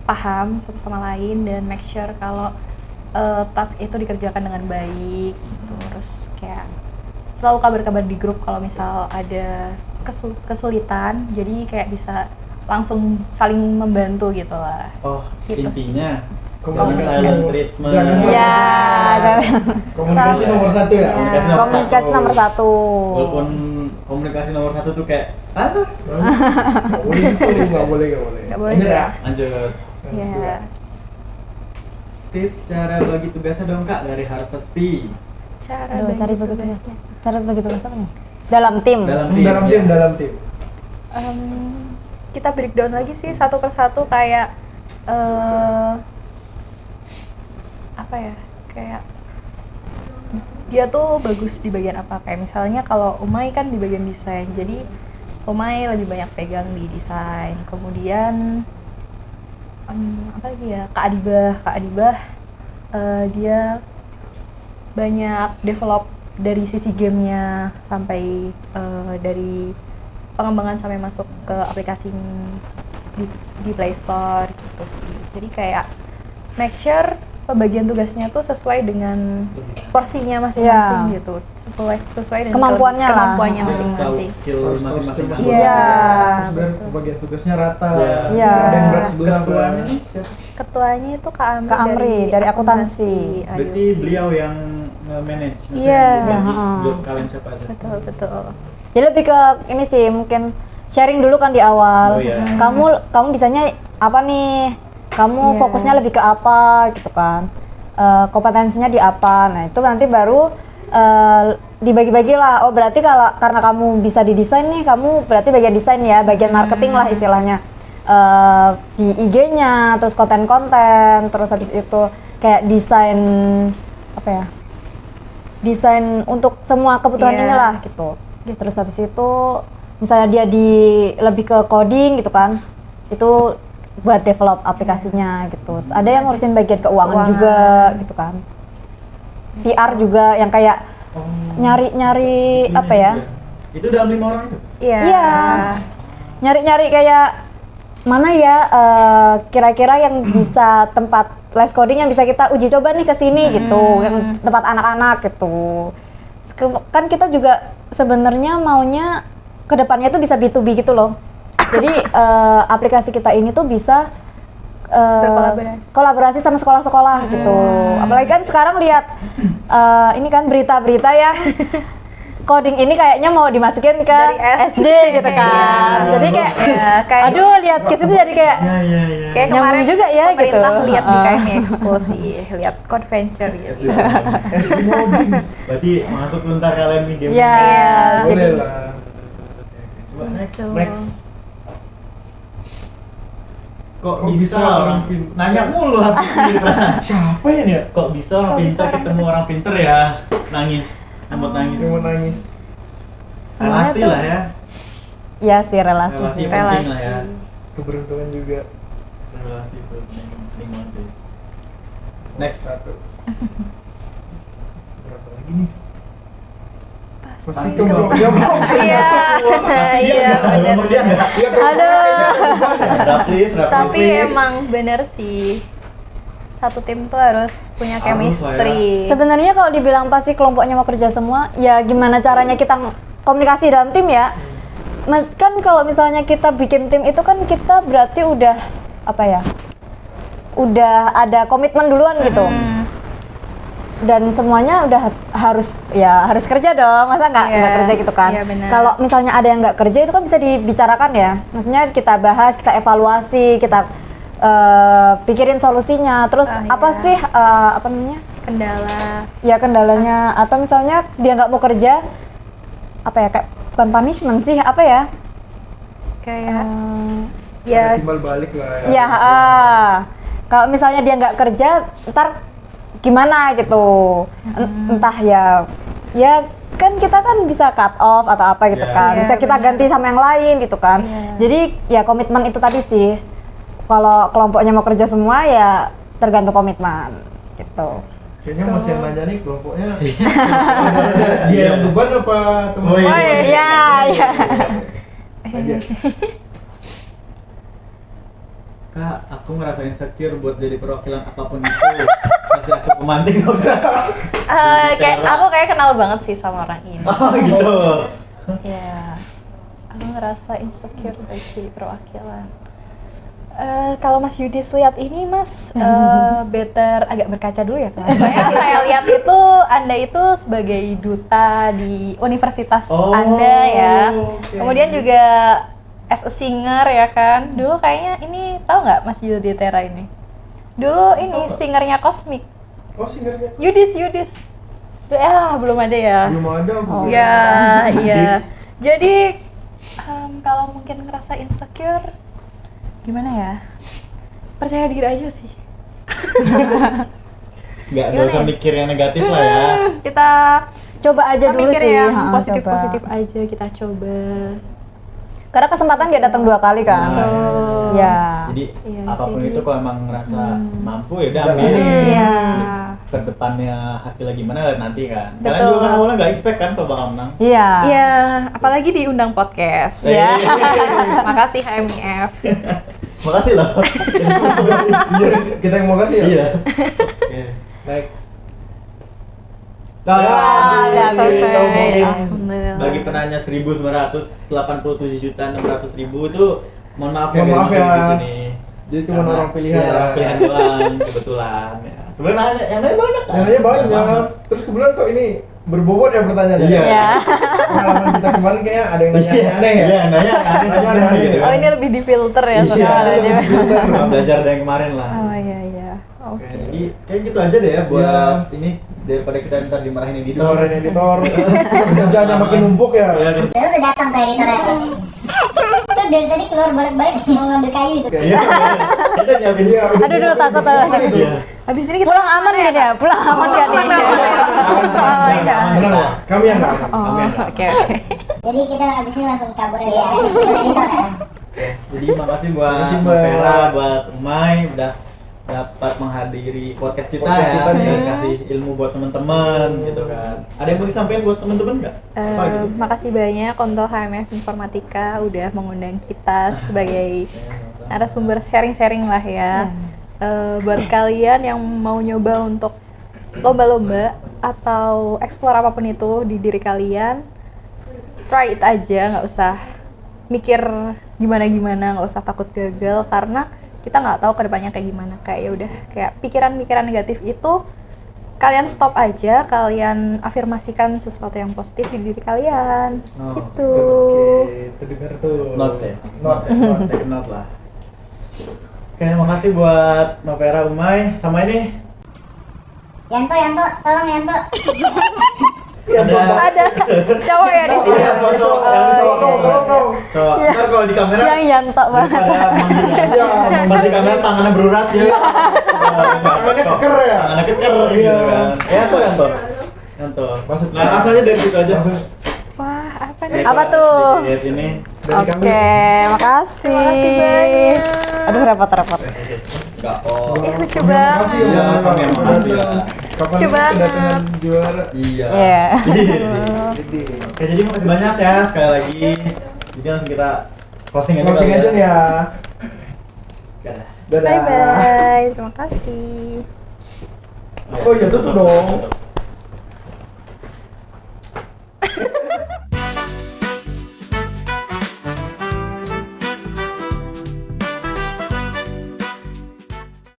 paham satu sama lain dan make sure kalau task itu dikerjakan dengan baik gitu. Terus kayak selalu kabar-kabar di grup kalau misal ada kesulitan, jadi kayak bisa langsung saling membantu gitu lah. Oh, Gitu intinya Komunikasi silent treatment. jangan Iya, Komunikasi Sama. nomor 1 ya. Komunikasi komunikasi nomor 1. Walaupun komunikasi nomor 1 tuh kayak apa? Nggak boleh gitu, nggak boleh. Nggak boleh Lanjut ya? Lanjut. Iya. Tips cara bagi tugasnya dong Kak dari Harvesty. Cara Aduh, bagi cari bagi tugas. tugasnya. Cara bagi tugas apa nih? Dalam tim. Dalam Dalam tim. Kita breakdown lagi sih satu persatu kayak apa ya, kayak dia tuh bagus di bagian apa, kayak misalnya kalau Umay kan di bagian desain, jadi Umay lebih banyak pegang di desain. Kemudian apa lagi ya, Kak Adibah dia banyak develop dari sisi gamenya sampai dari pengembangan sampai masuk ke aplikasi di Play Store gitu sih. Jadi kayak make sure pembagian tugasnya tuh sesuai dengan porsinya masing-masing Iya. gitu, sesuai dengan Kemampuannya lah. kemampuannya Harus masing-masing. tahu skill masing-masing. Iya. Terus biar bagian tugasnya rata. Iya. Ada yang berat sebelah Ketuanya nih. Siapa? Ketuanya itu Kak Amri, Kak Amri, dari akuntansi. Ayu. Berarti beliau yang nge-manage. maksudnya Iya. bagi Heeh. job kalian siapa aja? Betul. Jadi lebih ke ini sih, mungkin sharing dulu kan di awal. Oh, iya. Kamu bisanya apa nih? Kamu Iya. fokusnya lebih ke apa gitu kan? Kompetensinya di apa? Nah itu nanti baru dibagi-bagi lah. Oh berarti karena kamu bisa di desain nih, kamu berarti bagian desain ya, bagian marketing lah istilahnya. Di IG-nya, terus konten-konten, terus habis itu kayak desain apa ya? Desain untuk semua kebutuhan Iya. inilah gitu. Terus habis itu misalnya dia lebih ke coding gitu kan, itu buat develop aplikasinya gitu. Terus ada yang ngurusin bagian keuangan juga gitu kan. PR juga yang kayak nyari-nyari apa ya? Itu dalam 5 orang itu? Iya. Iya. Nyari-nyari kayak mana ya kira-kira yang bisa tempat les coding yang bisa kita uji coba nih ke sini gitu, yang tempat anak-anak gitu. Kan kita juga sebenarnya maunya kedepannya tuh bisa B2B gitu loh. Jadi aplikasi kita ini tuh bisa kolaborasi sama sekolah-sekolah gitu. Apalagi kan sekarang lihat ini kan berita-berita ya. Coding ini kayaknya mau dimasukin ke Dari SD gitu kan. Jadi kayak aduh lihat ke situ jadi kayak Iya. Kayak Nyambung kemarin juga ya, pemerintah gitu. lihat di KMI Expo sih, lihat convention gitu. Berarti masuk bentar kalian nih game. ya Boleh jadi lah. Coba next. Tuh. Next. Kok Kok bisa bisa orang orang pintar? nanya mulu habis ini perasaan. Siapa ya nih? Kok bisa orang Kok bisa pintar orang ketemu orang pintar ya? Nangis. Nambut nangis. Yang mau nangis. Semuanya Relasi tuh- lah ya. ya sih relasi Relasi sih. penting lah ya. Keberuntungan juga. Relasi itu penting banget sih. Next. Satu. Berapa lagi nih? Pasti Pasti tuh kalau- Iya, iya benar. Dia enggak. Aduh. Please. Tapi emang bener sih, satu tim tuh harus punya Harus lah ya. chemistry. Sebenarnya kalau dibilang pasti kelompoknya mau kerja semua, ya gimana caranya kita komunikasi dalam tim ya? Kan kalau misalnya kita bikin tim itu kan kita berarti udah apa ya? Udah ada komitmen duluan gitu. Dan semuanya udah harus kerja dong, masa nggak Iya, kerja gitu kan? iya benar. Kalau misalnya ada yang nggak kerja itu kan bisa dibicarakan ya, maksudnya kita bahas, kita evaluasi, kita pikirin solusinya. Terus Ah, apa iya. sih apa namanya? Kendala. Ya kendalanya, atau misalnya dia nggak mau kerja, apa ya kayak bukan punishment sih, apa ya? Kayak Eh, ya Timbal balik lah. ya kalau misalnya dia nggak kerja, ntar gimana gitu? Entah ya kan kita kan bisa cut off atau apa gitu Iya. kan, Iya, bisa kita benar. ganti sama yang lain gitu kan. Iya. Jadi ya komitmen itu tadi sih. Kalau kelompoknya mau kerja semua ya tergantung komitmen gitu. Kayaknya masih yang nanya nih kelompoknya. Ada dia yang beban apa teman? Oh, iya. Oh, iya. Iya. Aja. Kak, aku ngerasa insecure buat jadi perwakilan apapun itu. Masih aku pemantik dong. aku kayak kenal banget sih sama orang ini. Oh gitu. Ya, aku ngerasa insecure buat jadi perwakilan. Kalau Mas Yudis lihat ini, Mas better agak berkaca dulu ya. Mas. Saya lihat itu Anda itu sebagai duta di universitas Oh, Anda ya. oke. Kemudian juga as a singer ya kan. Dulu kayaknya ini tahu nggak Mas Yudi Tera ini? Dulu ini Tahu. singernya Cosmic. Oh singernya. Yudis. Ya, belum ada ya. Belum ada. aku Oh, belum. ya, iya. Dis. Jadi kalau mungkin ngerasa insecure, gimana ya? Percaya diri aja sih. Nggak Gimana usah ya? mikir yang negatif lah ya. Kita Coba aja dulu mikir sih. yang ha, positif-positif coba. aja, kita coba. Karena kesempatan nggak datang 2 kali kan. Nah, Ya. Jadi Iya, apapun jadi- itu kalau emang ngerasa mampu ya udah ambil. Jalanin. Iya. kedepannya hasilnya gimana lihat nanti kan. Kalian Betul. juga kan awalnya nggak expect kan kalau bakal menang. Iya. Iya, apalagi diundang podcast. Iya. Makasih HMIF. Makasih loh. Iya, kita yang mau kasih ya. Iya. Oke. Next. Nah, udah selesai. ngomongin. Alhamdulillah. bagi penanya 1.987.600.000 itu mohon maaf ya Mohon maaf masuk ya. di sini. Jadi cuma Karena- orang pilihan iya, ya. orang pilihan doang kebetulan ya. Sebenarnya yang lain banyak kan? Yang lainnya banyak. Banyak. Terus kemudian kok ini berbobot ya pertanyaannya? Iya. Iya. Pengalaman kita kemarin kayak ada yang nanya Iya, aneh ya. Iya, nanya aneh gitu Oh kan. ini lebih difilter ya Iya, soalnya. Cuma belajar dari yang kemarin lah. Oh iya iya. Oke, Oke. jadi kayak gitu aja deh ya buat Iya. ini daripada kita ntar dimarahin editor. Ditawarin editor, terus kerjanya makin numpuk ya. Iya, Lu udah datang tuh editornya tuh. Tuh dari tadi keluar balik-balik mau ngambil kayu itu. Iya. Kita nyiapin Iya, udah. Aduh, takut. Iya. Habis ini kita Pulang aman gak dia? Pulang aman gak nih? Aman, aman. Oh iya. Benar ya? Kami yang nggak aman. Oh Amin. oke oke. Jadi kita abis ini langsung kabur aja. Editor ya. Jadi makasih buat Makasih, Mbak Mbak. Vera, buat Umay udah dapat menghadiri podcast kita Podcast ya, kita nih. dan kasih ilmu buat teman-teman gitu kan. Ada yang mau disampaikan buat teman-teman nggak? Apa gitu? Makasih banyak untuk HMF Informatika udah mengundang kita sebagai narasumber sharing-sharing lah ya. Buat kalian yang mau nyoba untuk lomba-lomba atau explore apapun itu di diri kalian, try it aja, nggak usah mikir gimana-gimana, nggak usah takut gagal karena kita nggak tahu kedepannya kayak gimana. Kayak ya udah, kayak pikiran-pikiran negatif itu kalian stop aja, kalian afirmasikan sesuatu yang positif di diri kalian. Oh, Gitu. Oke, terdengar tuh. Note ya? Note. Take note lah. Oke, makasih buat Mbak Vera, Umay, sama ini Yanto, tolong Yanto. Ada cowok ya di sini. Iya, cowok. Yang cowok Tolong. Cowok. Ntar kalau di kamera Yang yantok banget. daripada manggil, pas di kamera tangannya berurat ya. Tangannya keker ya? Tangannya keker Iya. gitu kan. Yanto. Yanto. Masuk. Nah, asalnya dari situ aja. Langsung. Wah, apa nih? Apa tuh? Lihat ini. Dari kami. Oke, makasih. Makasih banyak. Aduh, repot-repot. Enggak oh. Lucu Kami yang makasih ya. Iya, kami yang makasih ya. Kapan Lucu banget. kedatangan juara? Iya. Iya. Jadi Oke, jadi makasih banyak ya sekali lagi. Jadi langsung kita closing aja. closing kali aja nih ya. Dadah. Dadah. Bye bye. Terima kasih. Oh iya, tutup dong.